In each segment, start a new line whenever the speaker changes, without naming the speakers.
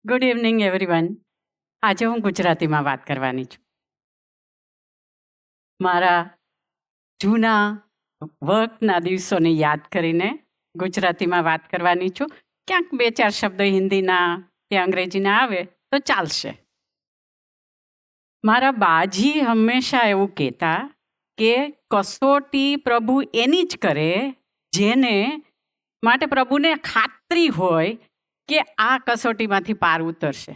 Good evening everyone. આજે હું ગુજરાતીમાં વાત કરવાની છું. મારા જૂના વર્કના દિવસોને યાદ કરીને ગુજરાતીમાં વાત કરવાની છું. ક્યાંક 2-4 શબ્દ હિન્દીના કે અંગ્રેજીના આવે તો ચાલશે. મારા બાજી હંમેશા એવું કહેતા કે કસોટી પ્રભુ એની જ કરે જેને માટે પ્રભુને ખાતરી હોય કે આ કસોટીમાંથી પાર ઉતરશે.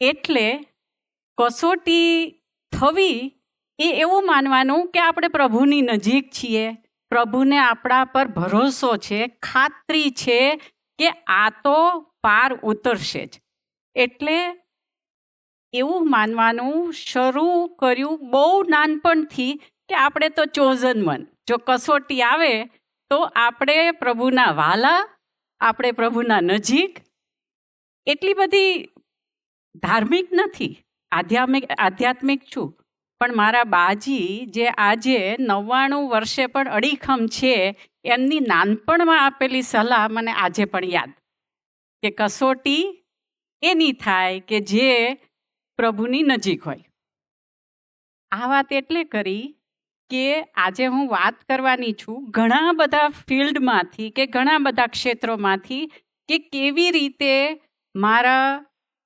એટલે કસોટી થવી એ એવું માનવાનું કે આપણે પ્રભુની નજીક છીએ, પ્રભુને આપણા પર ભરોસો છે, ખાતરી છે કે આ તો પાર ઉતરશે જ. એટલે એવું માનવાનું શરૂ કર્યું બહુ નાનપણથી કે આપણે તો ચોઝન વન. જો કસોટી આવે તો આપણે પ્રભુના વાલા, આપણે પ્રભુના નજીક. એટલી બધી ધાર્મિક નથી, આધ્યાત્મિક છું, પણ મારા બાજી જે આજે 99 વર્ષે પણ અડીખમ છે, એમની નાનપણમાં આપેલી સલાહ મને આજે પણ યાદ કે કસોટી એની થાય કે જે પ્રભુની નજીક હોય. આ વાત એટલે કરી કે આજે હું વાત કરવાની છું ઘણા બધા ફિલ્ડમાંથી કે ઘણા બધા ક્ષેત્રોમાંથી કે કેવી રીતે મારા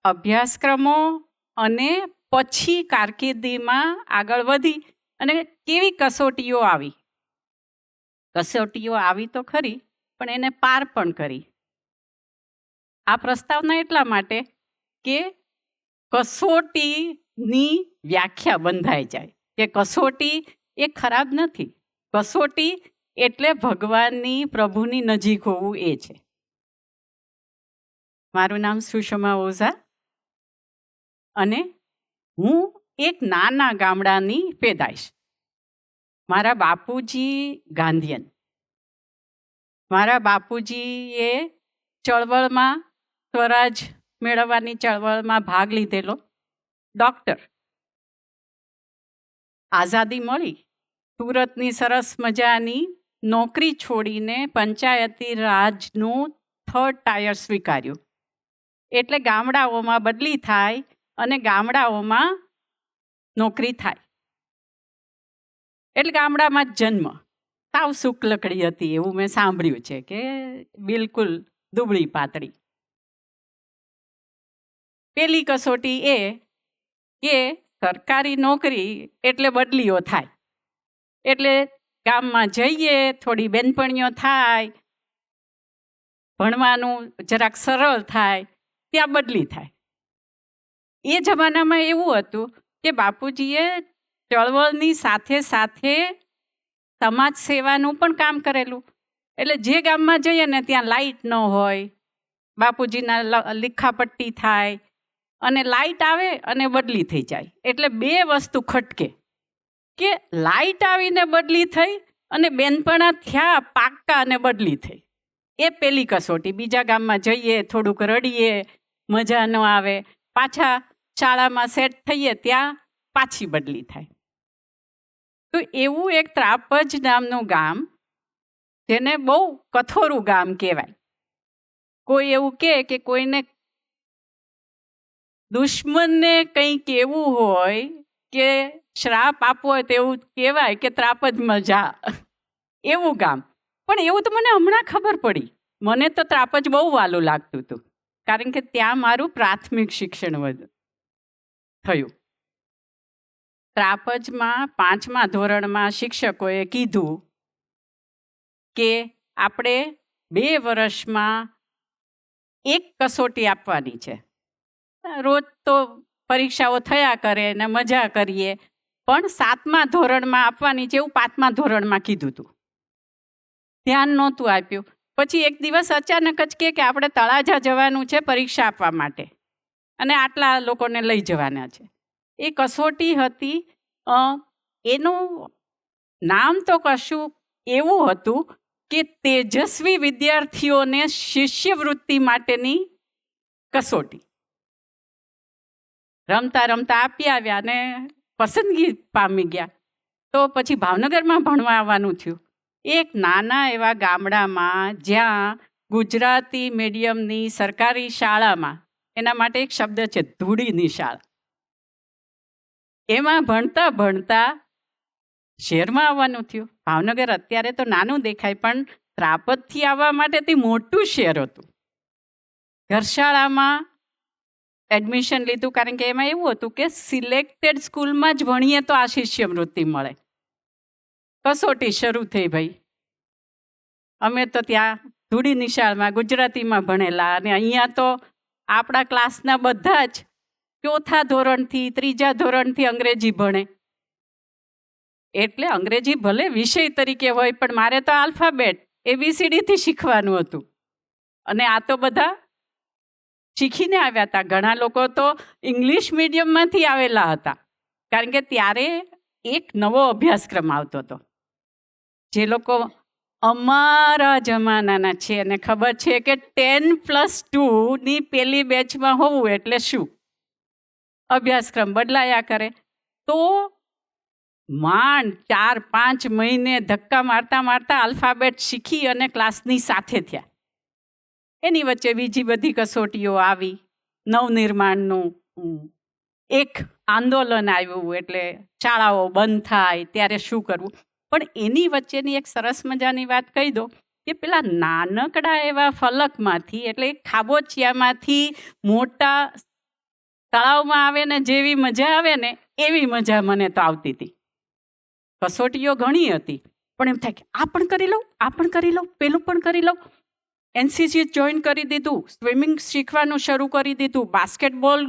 અભ્યાસક્રમો અને પછી કારકિર્દીમાં આગળ વધી અને કેવી કસોટીઓ આવી. કસોટીઓ આવી તો ખરી, પણ એને પાર પણ કરી. આ પ્રસ્તાવના એટલા માટે કે કસોટીની વ્યાખ્યા બંધાઈ જાય કે કસોટી એ ખરાબ નથી. કસોટી એટલે ભગવાનની, પ્રભુની નજીક હોવું એ છે. મારું નામ સુષમા ઓઝા અને હું એક નાના ગામડાની પેદાઈશ. મારા બાપુજી ગાંધીયન. મારા બાપુજીએ ચળવળમાં, સ્વરાજ મેળવવાની ચળવળમાં ભાગ લીધેલો. ડૉક્ટર. આઝાદી મળી, સુરતની સરસ મજાની નોકરી છોડીને પંચાયતી રાજનું 3rd ટાયર સ્વીકાર્યું. એટલે ગામડાઓમાં બદલી થાય અને ગામડાઓમાં નોકરી થાય. એટલે ગામડામાં જ જન્મ. સાવ શુક્લકડી હતી એવું મેં સાંભળ્યું છે કે બિલકુલ દુબળી પાતળી. પેલી કસોટી એ કે સરકારી નોકરી એટલે બદલીઓ થાય. એટલે ગામમાં જઈએ, થોડી બેનપણીઓ થાય, ભણવાનું જરાક સરળ થાય, ત્યાં બદલી થાય. એ જમાનામાં એવું હતું કે બાપુજીએ ચળવળની સાથે સાથે સમાજ સેવાનું પણ કામ કરેલું. એટલે જે ગામમાં જઈએ ને ત્યાં લાઇટ ન હોય, બાપુજીના લીખાપટ્ટી થાય અને લાઇટ આવે અને બદલી થઈ જાય. એટલે 2 વસ્તુ ખટકે કે લાઇટ આવીને બદલી થઈ અને બેનપણા થયા પાક્કા અને બદલી થઈ. એ પેલી કસોટી. બીજા ગામમાં જઈએ, થોડુંક રડીએ, મજા ન આવે, પાછા શાળામાં સેટ થઈએ ત્યાં પાછી બદલી થાય. તો એવું એક ત્રાપજ નામનું ગામ, જેને બહુ કઠોરું ગામ કહેવાય. કોઈ એવું કે કોઈને દુશ્મનને કંઈ કહેવું હોય કે શ્રાપ આપવો હોય તો એવું કહેવાય કે ત્રાપજમાં જા, એવું ગામ. પણ એવું તો મને હમણાં ખબર પડી. મને તો ત્રાપજ બહુ વાલું લાગતું હતું, કારણ કે ત્યાં મારું પ્રાથમિક શિક્ષણ થયું. ત્રાપજમાં 5મા ધોરણમાં શિક્ષકોએ કીધું કે આપણે 2 વર્ષમાં એક કસોટી આપવાની છે. રોજ તો પરીક્ષાઓ થયા કરે ને મજા કરીએ, પણ 7મા ધોરણમાં આપવાની છે એવું 5મા ધોરણમાં કીધું હતું. ધ્યાન નહોતું આપ્યું. પછી એક દિવસ અચાનક જ કે આપણે તળાજા જવાનું છે પરીક્ષા આપવા માટે અને આટલા લોકોને લઈ જવાના છે. એ કસોટી હતી. એનું નામ તો કશું એવું હતું કે તેજસ્વી વિદ્યાર્થીઓને શિષ્યવૃત્તિ માટેની કસોટી. રમતા રમતા આપી આવ્યા ને પસંદગી પામી ગયા. તો પછી ભાવનગરમાં ભણવા આવવાનું થયું. એક નાના એવા ગામડામાં જ્યાં ગુજરાતી મીડિયમની સરકારી શાળામાં એના માટે એક શબ્દ છે ધૂળીની શાળા. એમાં ભણતા ભણતા શહેરમાં આવવાનું થયું. ભાવનગર અત્યારે તો નાનું દેખાય, પણ ત્રાપદથી આવવા માટે તે મોટું શહેર હતું. ઘરશાળામાં એડમિશન લીધું, કારણ કે એમાં એવું હતું કે સિલેક્ટેડ સ્કૂલમાં જ ભણીએ તો આ શિષ્યવૃત્તિ મળે. કસોટી શરૂ થઈ ભાઈ. અમે તો ત્યાં ધૂળીની શાળામાં ગુજરાતીમાં ભણેલા, અને અહીંયા તો આપણા ક્લાસના બધા જ ચોથા ધોરણથી ત્રીજા ધોરણથી અંગ્રેજી ભણે. એટલે અંગ્રેજી ભલે વિષય તરીકે હોય, પણ મારે તો આલ્ફાબેટ ABCDથી શીખવાનું હતું. અને આ તો બધા શીખીને આવ્યા હતા. ઘણા લોકો તો ઇંગ્લિશ મીડિયમમાંથી આવેલા હતા, કારણ કે ત્યારે એક નવો અભ્યાસક્રમ આવતો હતો. જે લોકો અમારા જમાનાના છે અને ખબર છે કે 10+2 પેલી બેચમાં હોવું એટલે શું, અભ્યાસક્રમ બદલાયા કરે. તો માંડ 4-5 મહિને ધક્કા મારતા મારતા આલ્ફાબેટ શીખી અને ક્લાસની સાથે થયા. એની વચ્ચે બીજી બધી કસોટીઓ આવી. નવનિર્માણનું એક આંદોલન આવ્યું, એટલે શાળાઓ બંધ થાય ત્યારે શું કરવું. પણ એની વચ્ચેની એક સરસ મજાની વાત કહી દો કે પેલા નાનકડા એવા ફલકમાંથી, એટલે ખાબોચિયામાંથી મોટા તળાવમાં આવે ને જેવી મજા આવે ને એવી મજા મને તો આવતી હતી. કસોટીઓ ઘણી હતી, પણ એમ થાય કે આ પણ કરી લઉં, આ પણ કરી લઉં, પેલું પણ કરી લઉં. NCC જોઈન કરી દીધું, સ્વિમિંગ શીખવાનું શરૂ કરી દીધું, બાસ્કેટબોલ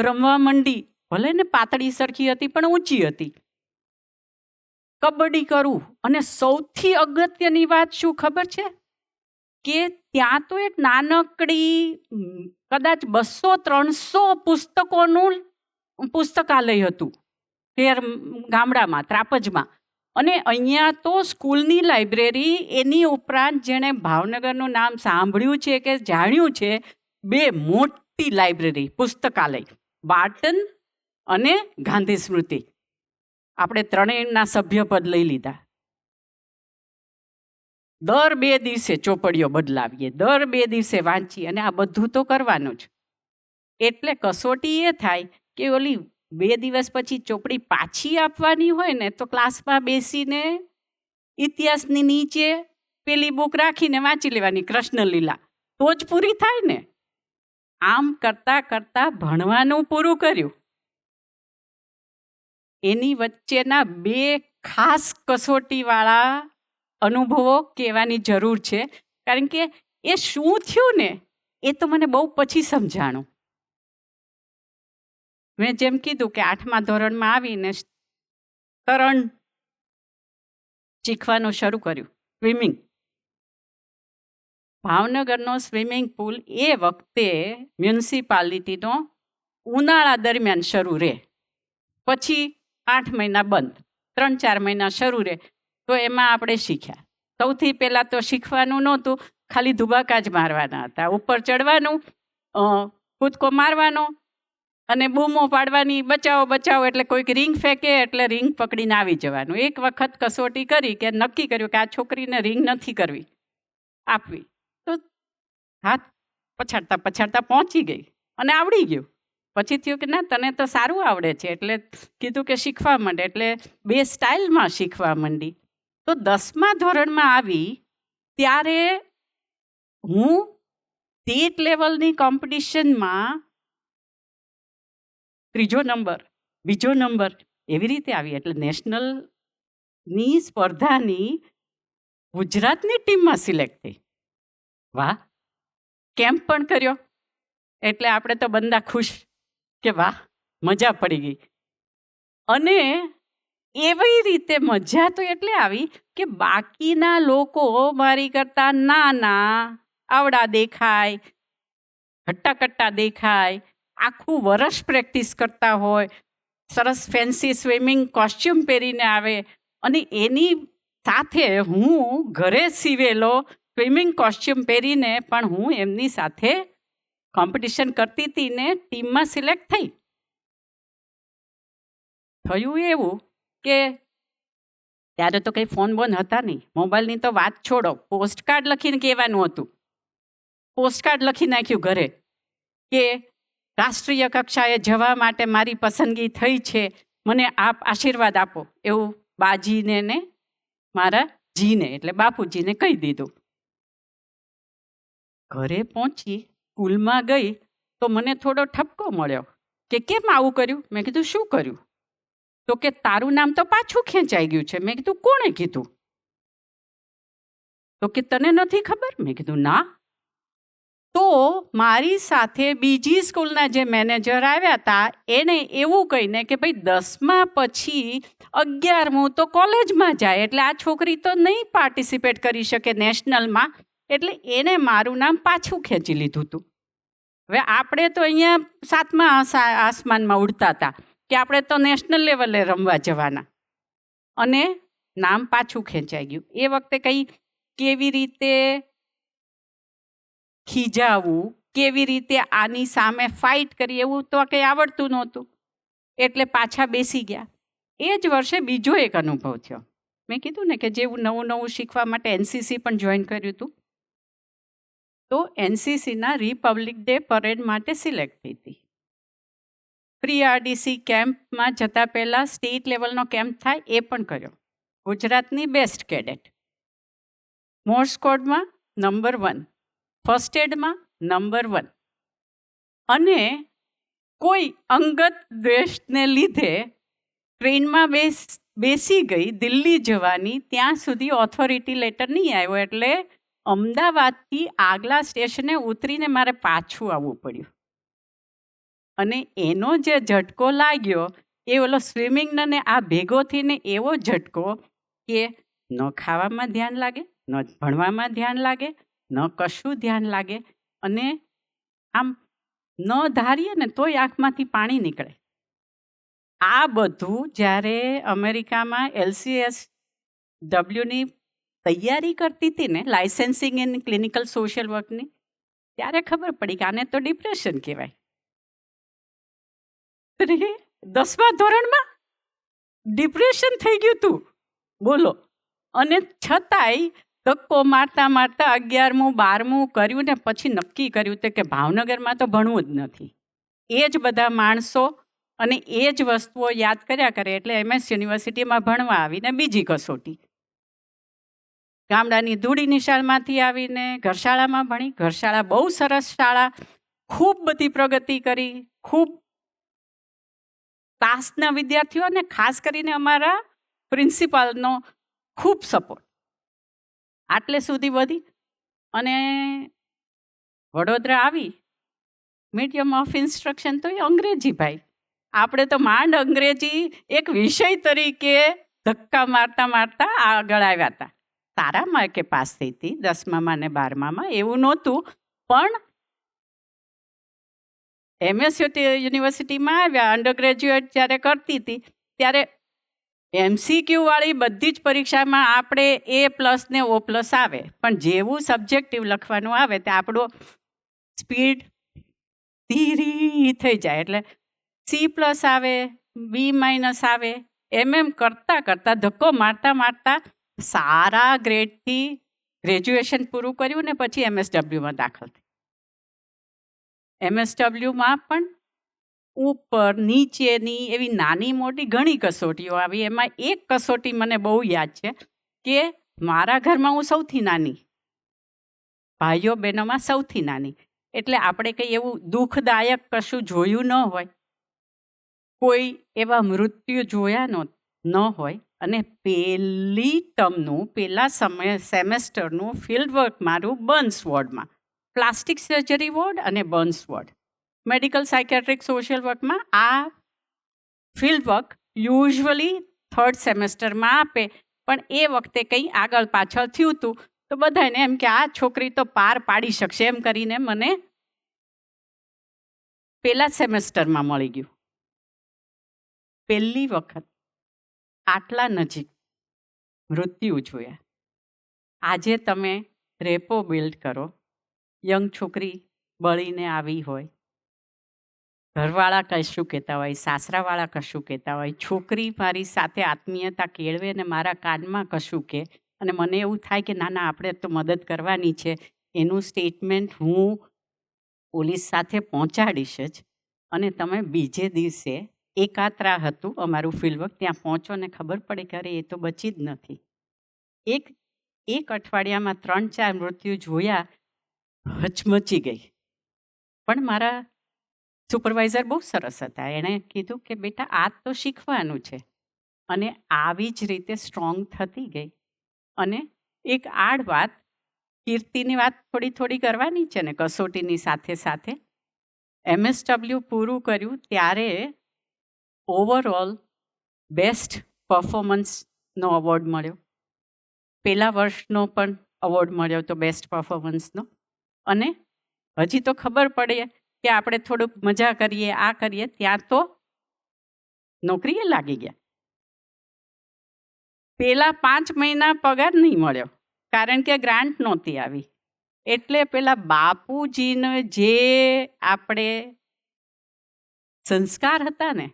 રમવા માંડી. ભલે ને પાતળી સરખી હતી પણ ઊંચી હતી. કબડ્ડી કરું. અને સૌથી અગત્યની વાત શું ખબર છે કે ત્યાં તો એક નાનકડી કદાચ 200-300 પુસ્તકોનું પુસ્તકાલય હતું ગામડામાં, ત્રાપજમાં. અને અહીંયા તો સ્કૂલની લાઇબ્રેરી, એની ઉપરાંત જેણે ભાવનગરનું નામ સાંભળ્યું છે કે જાણ્યું છે, 2 મોટી લાઇબ્રેરી, પુસ્તકાલય, બાર્ટન અને ગાંધી સ્મૃતિ. આપણે ત્રણેયના સભ્યપદ લઈ લીધા. દર 2 દિવસે ચોપડીઓ બદલાવીએ, દર 2 દિવસે વાંચીએ, અને આ બધું તો કરવાનું જ. એટલે કસોટી એ થાય કે ઓલી 2 દિવસ પછી ચોપડી પાછી આપવાની હોય ને, તો ક્લાસમાં બેસીને ઇતિહાસની નીચે પેલી બુક રાખીને વાંચી લેવાની, કૃષ્ણલીલા, તો જ પૂરી થાય ને. આમ કરતાં કરતાં ભણવાનું પૂરું કર્યું. એની વચ્ચેના 2 ખાસ કસોટીવાળા અનુભવો કહેવાની જરૂર છે, કારણ કે એ શું થયું ને એ તો મને બહુ પછી સમજાણું. મેં જેમ કીધું કે 8મા ધોરણમાં આવીને તરણ શીખવાનું શરૂ કર્યું, સ્વિમિંગ. ભાવનગરનો સ્વિમિંગ પુલ એ વખતે મ્યુનિસિપાલિટીનો ઉનાળા દરમિયાન શરૂ રહે, પછી 8 મહિના બંધ, 3-4 મહિના શરૂ રહે. તો એમાં આપણે શીખ્યા. સૌથી પહેલાં તો શીખવાનું નહોતું, ખાલી ધુબાકા જ મારવાના હતા. ઉપર ચડવાનું, કૂદકો મારવાનો અને બૂમો પાડવાની, બચાવો બચાવો. એટલે કોઈક રીંગ ફેંકે એટલે રીંગ પકડીને આવી જવાનું. એક વખત કસોટી કરી કે નક્કી કર્યું કે આ છોકરીને રીંગ નથી કરવી, આપવી. તો હાથ પછાડતા પછાડતા પહોંચી ગઈ અને આવડી ગયું. પછી થયું કે ના, તને તો સારું આવડે છે. એટલે કીધું કે શીખવા માંડે. એટલે 2 સ્ટાઇલમાં શીખવા માંડી. તો 10મા ધોરણમાં આવી ત્યારે હું સ્ટેટ લેવલની કોમ્પિટિશનમાં 3જો નંબર, 2જો નંબર એવી રીતે આવી. એટલે નેશનલની સ્પર્ધાની ગુજરાતની ટીમમાં સિલેક્ટ થઈ. વાહ! કેમ્પ પણ કર્યો. એટલે આપણે તો બંદા ખુશ કે વાહ, મજા પડી ગઈ. અને એવી રીતે મજા તો એટલે આવી કે બાકીના લોકો મારી કરતાં નાના, આવડા દેખાય, હટ્ટાકટ્ટા દેખાય, આખું વર્ષ પ્રેક્ટિસ કરતા હોય, સરસ ફેન્સી સ્વિમિંગ કોસ્ચ્યુમ પહેરીને આવે, અને એની સાથે હું ઘરે સીવેલો સ્વિમિંગ કોસ્ચ્યુમ પહેરીને પણ હું એમની સાથે કોમ્પિટિશન કરતી હતી ને ટીમમાં સિલેક્ટ થઈ. થયું એવું કે ત્યારે તો કંઈ ફોન બોન હતા નહીં, મોબાઈલની તો વાત છોડો, પોસ્ટકાર્ડ લખીને કહેવાનું હતું પોસ્ટકાર્ડ લખી નાખ્યું ઘરે કે રાષ્ટ્રીય કક્ષાએ જવા માટે મારી પસંદગી થઈ છે, મને આપ આશીર્વાદ આપો, એવું બાજીને ને મારા જીને એટલે બાપુજીને કહી દીધું. ઘરે પહોંચી સ્કૂલમાં ગઈ તો મને થોડો ઠપકો મળ્યો કે કેમ આવું કર્યું. મેં કીધું શું કર્યું? તો કે તારું નામ તો પાછું ખેંચાઈ ગયું છે. મેં કીધું કોણે કીધું? તો કે તને નથી ખબર? મેં કીધું ના. તો મારી સાથે બીજી સ્કૂલના જે મેનેજર આવ્યા હતા એને એવું કહીને કે ભાઈ 10મા પછી 11મું તો કોલેજમાં જાય, એટલે આ છોકરી તો નહીં પાર્ટિસિપેટ કરી શકે નેશનલમાં, એટલે એને મારું નામ પાછું ખેંચી લીધું હતું. હવે આપણે તો અહીંયા 7મા આસમાનમાં ઉડતા હતા કે આપણે તો નેશનલ લેવલે રમવા જવાના, અને નામ પાછું ખેંચાઈ ગયું. એ વખતે કંઈ કેવી રીતે ખીજાવું, કેવી રીતે આની સામે ફાઇટ કરી, એવું તો કંઈ આવડતું નહોતું, એટલે પાછા બેસી ગયા. એ જ વર્ષે બીજો એક અનુભવ થયો. મેં કીધું ને કે જેવું નવું નવું શીખવા માટે એનસીસી પણ જોઈન કર્યું હતું. તો એનસીસીના રિપબ્લિક ડે પરેડ માટે સિલેક્ટ થઈ હતી. પ્રી આરડીસી કેમ્પમાં જતાં પહેલાં સ્ટેટ લેવલનો કેમ્પ થાય એ પણ કર્યો. ગુજરાતની બેસ્ટ કેડેટ. મોર્સ કોડમાં નંબર 1, ફર્સ્ટ એડમાં નંબર 1. અને કોઈ અંગત દ્વેષને લીધે ટ્રેનમાં બેસી ગઈ દિલ્હી જવાની, ત્યાં સુધી ઓથોરિટી લેટર નહીં આવ્યો, એટલે અમદાવાદથી આગલા સ્ટેશને ઉતરીને મારે પાછું આવવું પડ્યું. અને એનો જે ઝટકો લાગ્યો એ ઓલો સ્વિમિંગનો ને આ ભેગો થઈને એવો ઝટકો કે ન ખાવામાં ધ્યાન લાગે, ન ભણવામાં ધ્યાન લાગે, ન કશું ધ્યાન લાગે, અને આમ ન ધારીએ ને તોય આંખમાંથી પાણી નીકળે. આ બધું જ્યારે અમેરિકામાં LCS ડબલ્યુની તૈયારી કરતી હતી ને, લાઇસન્સિંગ ઇન ક્લિનિકલ સોશિયલ વર્કની, ત્યારે ખબર પડી કે આને તો ડિપ્રેશન કહેવાય. 10મા ધોરણમાં ડિપ્રેશન થઈ ગયું હતું, બોલો. અને છતાંય ધક્કો મારતા મારતા 11મું 12મું કર્યું ને પછી નક્કી કર્યું કે ભાવનગરમાં તો ભણવું જ નથી. એ જ બધા માણસો અને એ જ વસ્તુઓ યાદ કર્યા કરે, એટલે MS યુનિવર્સિટીમાં ભણવા આવીને બીજી કસોટી. ગામડાની ધૂળી નિશાળમાંથી આવીને ઘરશાળામાં ભણી. ઘરશાળા બહુ સરસ શાળા, ખૂબ બધી પ્રગતિ કરી, ખૂબ ક્લાસના વિદ્યાર્થીઓ અને ખાસ કરીને અમારા પ્રિન્સિપાલનો ખૂબ સપોર્ટ. આટલે સુધી વધી અને વડોદરા આવી. મીડિયમ ઓફ ઇન્સ્ટ્રક્શન તો એ અંગ્રેજી ભાઈ. આપણે તો માંડ અંગ્રેજી એક વિષય તરીકે ધક્કા મારતા મારતા આગળ આવ્યા હતા. સારા માર્કે પાસ થઈ હતી 10મામાં ને 12મામાં, એવું નહોતું. પણ MS યુનિવર્સિટીમાં આવ્યા, અંડર ગ્રેજ્યુએટ જ્યારે કરતી હતી ત્યારે MCQ વાળી બધી જ પરીક્ષામાં આપણે A+ ને O+ આવે, પણ જેવું સબ્જેક્ટિવ લખવાનું આવે તે આપણો સ્પીડ ધીરી થઈ જાય, એટલે C+ આવે, B- આવે, એમ કરતાં કરતાં ધક્કો મારતા મારતા સારા ગ્રેડથી ગ્રેજ્યુએશન પૂરું કર્યું ને પછી MSWમાં દાખલ થઈ. MSWમાં પણ ઉપર નીચેની એવી નાની મોટી ઘણી કસોટીઓ આવી. એમાં એક કસોટી મને બહુ યાદ છે કે મારા ઘરમાં હું સૌથી નાની, ભાઈઓ બહેનોમાં સૌથી નાની, એટલે આપણે કંઈ એવું દુઃખદાયક કશું જોયું ન હોય, કોઈ એવા મૃત્યુ જોયા ન હોય. અને પહેલી ટર્મનું પહેલા સેમેસ્ટરનું ફિલ્ડ વર્ક મારું બર્ન્સ વોર્ડમાં, પ્લાસ્ટિક સર્જરી વોર્ડ અને burns ward. Medical psychiatric social વર્કમાં આ ફિલ્ડ વર્ક યુઝ્યુઅલી 3rd સેમેસ્ટરમાં આપે, પણ એ વખતે કંઈ આગળ પાછળ થયું હતું તો બધાને એમ કે આ છોકરી તો પાર પાડી શકશે, એમ કરીને મને પહેલા સેમેસ્ટરમાં મળી ગયું. પહેલી વખત આટલા નજીક મૃત્યુ જોયા. આજે તમે રેપો બિલ્ડ કરો, યંગ છોકરી બળીને આવી હોય, ઘરવાળા કશું કહેતા હોય, સાસરાવાળા કશું કહેતા હોય, છોકરી મારી સાથે આત્મીયતા કેળવે ને મારા કાનમાં કશું કહે, અને મને એવું થાય કે ના ના આપણે તો મદદ કરવાની છે, એનું સ્ટેટમેન્ટ હું પોલીસ સાથે પહોંચાડીશ જ. અને તમે બીજે દિવસે એકાત્રા હતું અમારું ફિલ્ડવર્ક, ત્યાં પહોંચો ને ખબર પડે કે અરે એ તો બચી જ નથી. એક અઠવાડિયામાં 3-4 મૃત્યુ જોયા, હચમચી ગઈ. પણ મારા સુપરવાઇઝર બહુ સરસ હતા. એણે કીધું કે બેટા આ તો શીખવાનું છે. અને આવી જ રીતે સ્ટ્રોંગ થતી ગઈ. અને એક વાત, કીર્તિની વાત થોડી કરવાની છે ને કસોટીની સાથે સાથે. MSW પૂરું કર્યું ત્યારે ઓવરઓલ બેસ્ટ પરફોર્મન્સનો અવોર્ડ મળ્યો. પહેલા વર્ષનો પણ અવોર્ડ મળ્યો તો બેસ્ટ પરફોર્મન્સનો. અને હજી તો ખબર પડે કે આપણે થોડુંક મજા કરીએ, આ કરીએ, ત્યાં તો નોકરીએ લાગી ગયા. પેલા 5 મહિના પગાર નહીં મળ્યો, કારણ કે ગ્રાન્ટ નહોતી આવી. એટલે પેલા બાપુજીને જે આપણે સંસ્કાર હતા ને,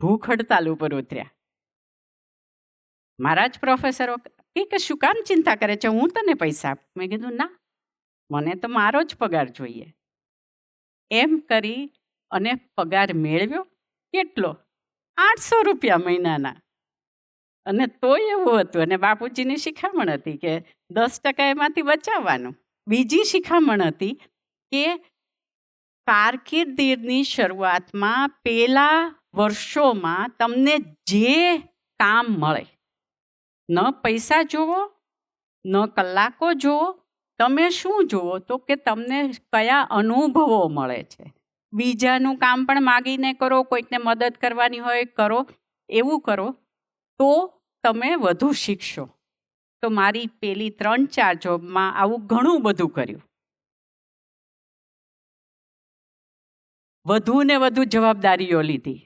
ભૂખ હડતાલ ઉપર ઉતર્યા. મારા જ પ્રોફેસરો કે શું કામ ચિંતા કરે છે, હું તને પૈસા આપું. મેં કીધું ના, મને તો મારો જ પગાર જોઈએ. એમ કરી અને પગાર મેળવ્યો. કેટલો? 800 રૂપિયા મહિનાના. અને તોય એવું હતું. અને બાપુજીની શિખામણ હતી કે 10% એમાંથી બચાવવાનું. બીજી શિખામણ હતી કે કારકિર્દીની શરૂઆતમાં પહેલા વર્ષોમાં તમને જે કામ મળે, ન પૈસા જુઓ, ન કલાકો જુઓ, તમે શું જુઓ તો કે તમને કયા અનુભવો મળે છે. બીજાનું કામ પણ માગીને કરો, કોઈકને મદદ કરવાની હોય કરો, એવું કરો તો તમે વધુ શીખશો. તો મારી પેલી 3-4 જોબમાં આવું ઘણું બધું કર્યું. વધુ ને વધુ જવાબદારીઓ લીધી.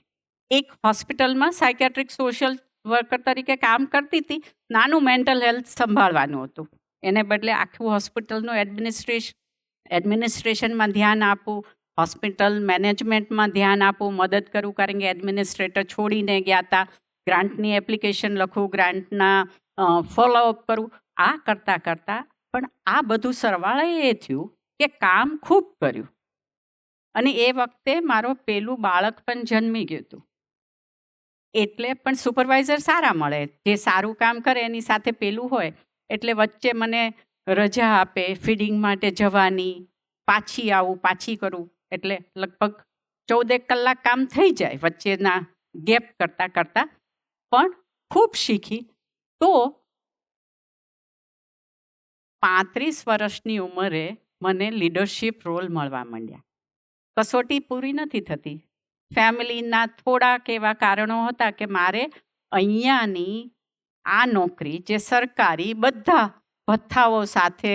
એક હોસ્પિટલમાં સાયકેટ્રિક સોશિયલ વર્કર તરીકે કામ કરતી હતી. નાનું મેન્ટલ હેલ્થ સંભાળવાનું હતું. એને બદલે આખું હોસ્પિટલનું એડમિનિસ્ટ્રેશનમાં ધ્યાન આપવું, હોસ્પિટલ મેનેજમેન્ટમાં ધ્યાન આપવું, મદદ કરું, કારણ કે એડમિનિસ્ટ્રેટર છોડીને ગયા હતા. ગ્રાન્ટની એપ્લિકેશન લખું, ગ્રાન્ટના ફોલોઅપ કરું. આ કરતાં પણ આ બધું સરવાળે એ થયું કે કામ ખૂબ કર્યું. અને એ વખતે મારો પેલું બાળક પણ જન્મી ગયું હતું. એટલે પણ સુપરવાઇઝર સારા મળે, જે સારું કામ કરે એની સાથે પેલું હોય. એટલે વચ્ચે મને રજા આપે, ફીડિંગ માટે જવાની, પાછી આવું, પાછી કરું. એટલે લગભગ 14 કલાક કામ થઈ જાય વચ્ચેના ગેપ કરતાં. પણ ખૂબ શીખી. તો 35 વર્ષની ઉંમરે મને લીડરશિપ રોલ મળવા માંડ્યા. કસોટી પૂરી નથી થતી. ફેમિલીના થોડાક એવા કારણો હતા કે મારે અહીંયાની આ નોકરી, જે સરકારી બધા ભથ્થાઓ સાથે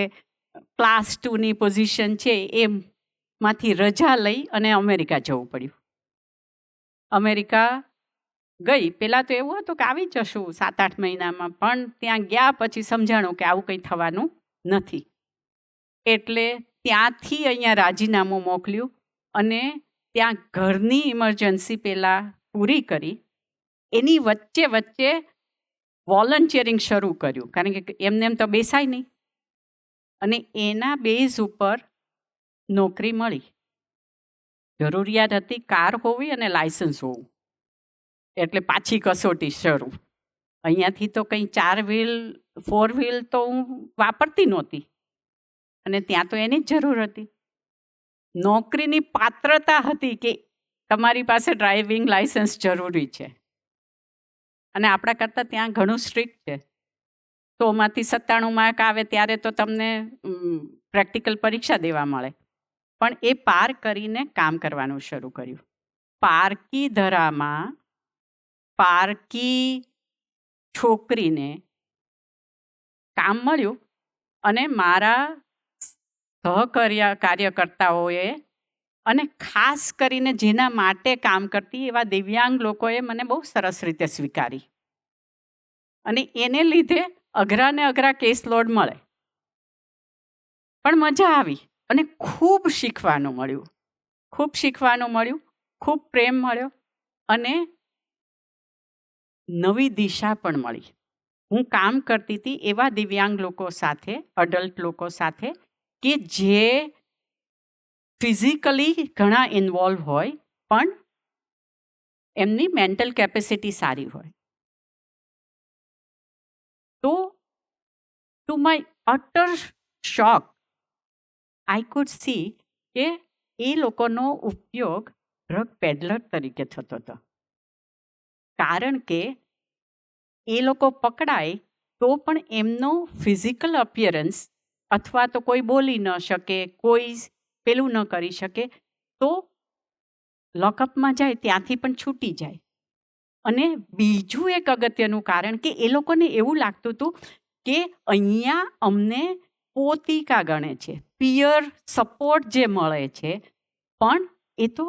ક્લાસ 2ની પોઝિશન છે, એમાંથી રજા લઈ અને અમેરિકા જવું પડ્યું. અમેરિકા ગઈ. પહેલાં તો એવું હતું કે આવી જશું 7-8 મહિનામાં, પણ ત્યાં ગયા પછી સમજાણું કે આવું કંઈ થવાનું નથી. એટલે ત્યાંથી અહીંયા રાજીનામું મોકલ્યું અને ત્યાં ઘરની ઇમરજન્સી પહેલાં પૂરી કરી. એની વચ્ચે વોલન્ટિયરિંગ શરૂ કર્યું, કારણ કે એમને એમ તો બેસાય નહીં. અને એના બેઝ ઉપર નોકરી મળી. જરૂરિયાત હતી કાર હોવી અને લાયસન્સ હોવું. એટલે પાછી કસોટી શરૂ. અહીંયાથી તો કંઈ 4 વ્હીલ 4 વ્હીલ તો હું વાપરતી નહોતી, અને ત્યાં તો એની જ જરૂર હતી. નોકરીની પાત્રતા હતી કે તમારી પાસે ડ્રાઇવિંગ લાયસન્સ જરૂરી છે. અને આપણા કરતાં ત્યાં ઘણું સ્ટ્રિક્ટ છે. તો એમાંથી 97 માર્ક આવે ત્યારે તો તમને પ્રેક્ટિકલ પરીક્ષા દેવા મળે. પણ એ પાર કરીને કામ કરવાનું શરૂ કર્યું. પારકી ધરામાં પારકી છોકરીને કામ મળ્યું. અને મારા કાર્યકર્તાઓએ, અને ખાસ કરીને જેના માટે કામ કરતી એવા દિવ્યાંગ લોકોએ મને બહુ સરસ રીતે સ્વીકારી. અને એને લીધે અઘરા કેસ લોડ મળે, પણ મજા આવી. અને ખૂબ શીખવાનું મળ્યું, ખૂબ પ્રેમ મળ્યો, અને નવી દિશા પણ મળી. હું કામ કરતી હતી એવા દિવ્યાંગ લોકો સાથે, અડલ્ટ લોકો સાથે, કે જે ફિઝિકલી ઘણા ઇન્વોલ્વ હોય પણ એમની મેન્ટલ કેપેસિટી સારી હોય. તો to my utter shock I could see કે એ લોકોનો ઉપયોગ ડ્રગ પેડલર તરીકે થતો હતો. કારણ કે એ લોકો પકડાય તો પણ એમનો ફિઝિકલ અપિયરન્સ અથવા તો કોઈ બોલી ન શકે, કોઈ પેલું ન કરી શકે, તો લોકઅપમાં જાય ત્યાંથી પણ છૂટી જાય. અને બીજું એક અગત્યનું કારણ કે એ લોકોને એવું લાગતું હતું કે અહીંયા અમને પોતિકા ગણે છે, પિયર સપોર્ટ જે મળે છે, પણ એ તો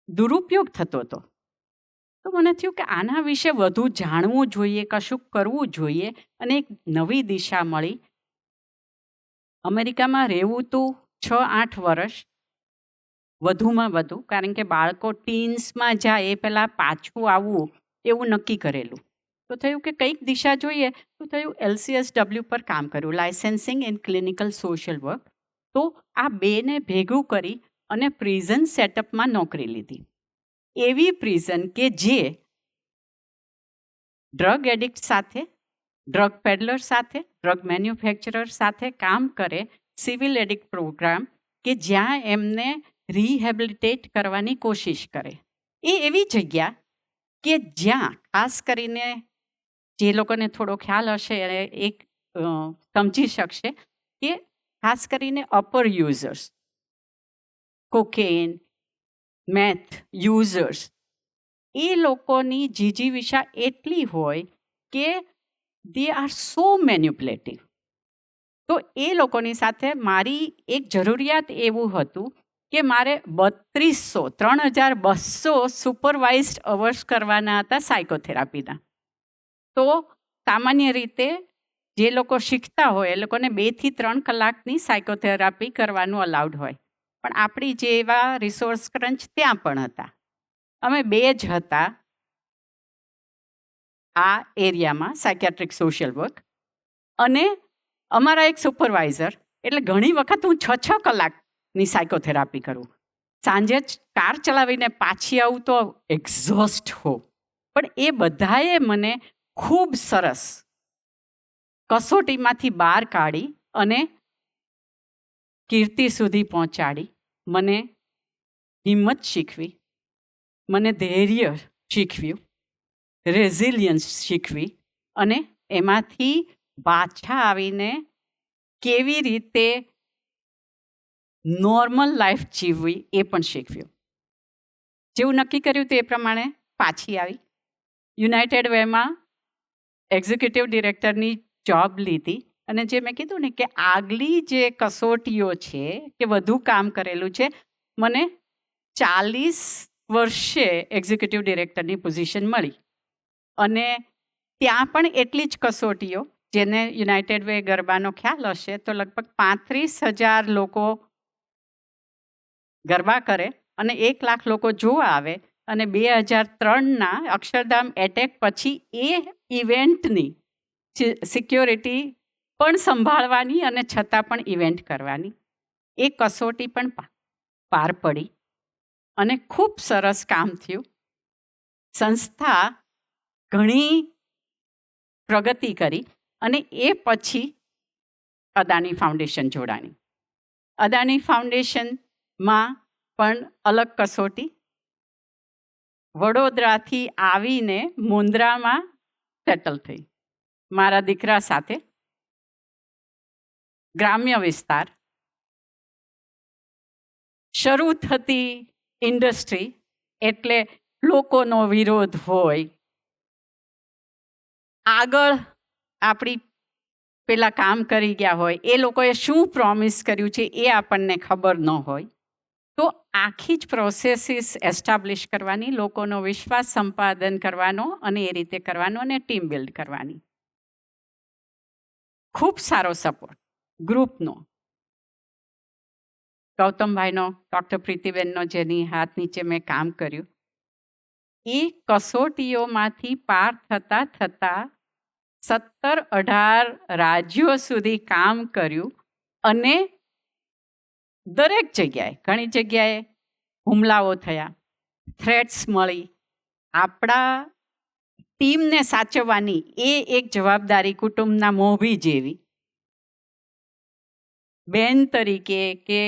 દુરુપયોગ થતો હતો. તો મને થયું કે આના વિશે વધુ જાણવું જોઈએ, કશુંક કરવું જોઈએ. અને એક નવી દિશા મળી. અમેરિકામાં રહેવું તો 6-8 વર્ષ વધુમાં વધુ, કારણ કે બાળકો ટીન્સમાં જાય એ પહેલાં પાછું આવવું એવું નક્કી કરેલું. તો થયું કે કંઈક દિશા જોઈએ, તો થયું LCSW પર કામ કર્યું, licensing in clinical social work. તો આ બેને ભેગું કરી અને પ્રિઝન સેટઅપમાં નોકરી લીધી. એવી પ્રિઝન કે જે ડ્રગ એડિક્ટ સાથે, ડ્રગ પેડલર સાથે, ડ્રગ મેન્યુફેક્ચરર સાથે કામ કરે, સિવિલ એડિક્ટ પ્રોગ્રામ કે જ્યાં એમને રિહેબિલિટેટ કરવાની કોશિશ કરે. એ એવી જગ્યા કે જ્યાં ખાસ કરીને જે લોકોને થોડો ખ્યાલ હશે અને એક સમજી શકશે કે ખાસ કરીને upper users, cocaine, meth users, એ લોકોની જીજીવિષા એટલી હોય કે દે આર સો મેન્યુપ્યુલેટિવ. તો એ લોકોની સાથે મારી એક જરૂરિયાત એવું હતું કે મારે 3200 સુપરવાઇઝડ અવર્સ કરવાના હતા સાયકોથેરાપીના. તો સામાન્ય રીતે જે લોકો શીખતા હોય એ લોકોને 2 થી 3 કલાકની સાયકોથેરાપી કરવાનું અલાઉડ હોય. પણ આપણી જેવા રિસોર્સ ક્રંચ ત્યાં પણ હતા. અમે 2 જ હતા આ એરિયામાં, સાયકેટ્રિક સોશિયલ વર્ક. અને અમારા એક સુપરવાઇઝર, એટલે ઘણી વખત હું 6 કલાકની સાયકોથેરાપી કરું. સાંજે જ કાર ચલાવીને પાછી આવું તો એક્ઝોસ્ટ હો. પણ એ બધાએ મને ખૂબ સરસ કસોટીમાંથી બહાર કાઢી અને કીર્તિ સુધી પહોંચાડી. મને હિંમત શીખવી, મને ધૈર્ય શીખવ્યું, રેઝિલિયન્સ શીખવી, અને એમાંથી પાછા આવીને કેવી રીતે નોર્મલ લાઈફ જીવવી એ પણ શીખવ્યું. જેવું નક્કી કર્યું તે પ્રમાણે પાછી આવી. યુનાઇટેડ વેમાં એક્ઝિક્યુટિવ ડિરેક્ટરની જોબ લીધી. અને જે મેં કીધું ને કે આગલી જે કસોટીઓ છે કે વધુ કામ કરેલું છે, મને 40 વર્ષે એક્ઝિક્યુટિવ ડિરેક્ટરની પોઝિશન મળી. અને ત્યાં પણ એટલી જ કસોટીઓ, જેને યુનાઇટેડ વે ગરબાનો ખ્યાલ હશે તો લગભગ 35,000 લોકો ગરબા કરે અને 1 લાખ લોકો જોવા આવે. અને 2003ના અક્ષરધામ એટેક પછી એ ઇવેન્ટની સિક્યોરિટી પણ સંભાળવાની અને છતાં પણ ઇવેન્ટ કરવાની એ કસોટી પણ પાર પડી અને ખૂબ સરસ કામ થયું. સંસ્થા ઘણી પ્રગતિ કરી અને એ પછી અદાણી ફાઉન્ડેશન જોડાણી. અદાણી ફાઉન્ડેશનમાં પણ અલગ કસોટી. વડોદરાથી આવીને મુન્દ્રામાં સેટલ થઈ મારા દીકરા સાથે. ગ્રામ્ય વિસ્તાર, શરૂ થતી ઇન્ડસ્ટ્રી એટલે લોકોનો વિરોધ હોય. આગળ આપણી પેલા કામ કરી ગયા હોય, એ લોકોએ શું પ્રોમિસ કર્યું છે એ આપણને ખબર ન હોય. તો આખી જ પ્રોસેસીસ એસ્ટાબ્લિશ કરવાની, લોકોનો વિશ્વાસ સંપાદન કરવાનો અને એ રીતે કરવાનો અને ટીમ બિલ્ડ કરવાની. ખૂબ સારો સપોર્ટ ગ્રુપનો. ગૌતમભાઈનો, ડૉક્ટર પ્રીતિબેનનો, જેની હાથ નીચે મેં કામ કર્યું, એ કસોટીઓમાંથી પાર થતાં થતાં 17-18 રાજ્યો સુધી કામ કર્યું અને દરેક જગ્યાએ ઘણી જગ્યાએ હુમલાઓ થયા, થ્રેટ્સ મળી. આપણા ટીમને સાચવવાની એ એક જવાબદારી કુટુંબના મોભી જેવી બેન તરીકે કે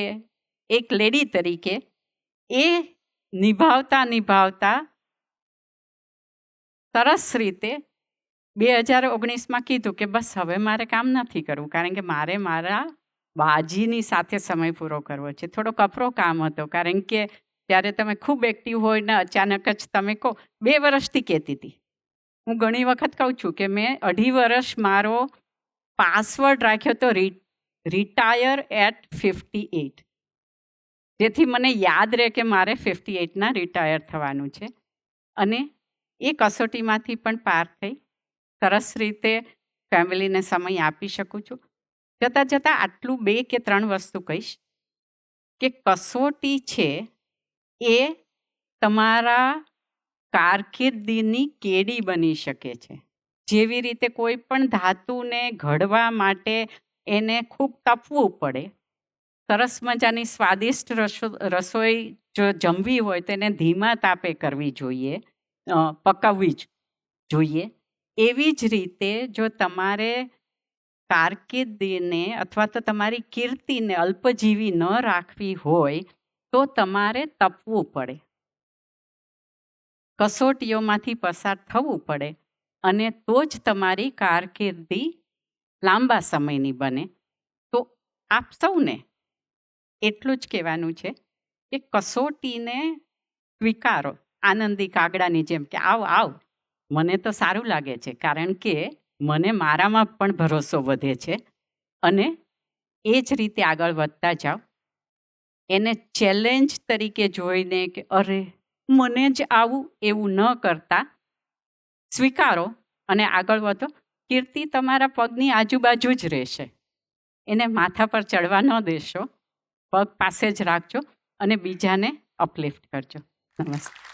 એક લેડી તરીકે એ નિભાવતા સરસ રીતે 2019માં કીધું કે બસ હવે મારે કામ નથી કરવું, કારણ કે મારે મારા બાજીની સાથે સમય પૂરો કરવો છે. થોડો કપરો કામ હતો, કારણ કે ત્યારે તમે ખૂબ એક્ટિવ હોય ને અચાનક જ તમે કહો. 2 વર્ષથી કહેતી હતી. હું ઘણી વખત કહું છું કે મેં 2.5 વર્ષ મારો પાસવર્ડ રાખ્યો તો રિટાયર એટ 58, જેથી મને યાદ રહે કે મારે 58ના રિટાયર થવાનું છે. અને એ કસોટીમાંથી પણ પાર થઈ સરસ રીતે ફેમિલીને સમય આપી શકું છું. જતાં જતાં આટલું 2 કે 3 વસ્તુ કહીશ કે કસોટી છે એ તમારા કારકિર્દીની કેડી બની શકે છે. જેવી રીતે કોઈ પણ ધાતુને ઘડવા માટે એને ખૂબ તપવું પડે. સરસ મજાની સ્વાદિષ્ટ રસોઈ જો જમવી હોય તો એને ધીમા તાપે કરવી જોઈએ, પકાવવી જોઈએ. એવી જ રીતે જો તમારે કારકિર્દીને અથવા તો તમારી કીર્તિને અલ્પજીવી ન રાખવી હોય તો તમારે તપવું પડે, કસોટીઓમાંથી પસાર થવું પડે, અને તો જ તમારી કારકિર્દી લાંબા સમયની બને. તો આપ સૌને એટલું જ કહેવાનું છે કે કસોટીને સ્વીકારો આનંદી કાગડાની જેમ, કે આવ આવ, મને તો સારું લાગે છે, કારણ કે મને મારામાં પણ ભરોસો વધે છે. અને એ જ રીતે આગળ વધતા જાઓ. એને ચેલેન્જ તરીકે જોઈને કે અરે મને જ આવું એવું ન કરતા સ્વીકારો અને આગળ વધો. કીર્તિ તમારા પગની આજુબાજુ જ રહેશે, એને માથા પર ચડવા ન દેશો, પગ પાસે જ રાખજો અને બીજાને અપલિફ્ટ કરજો. નમસ્તે.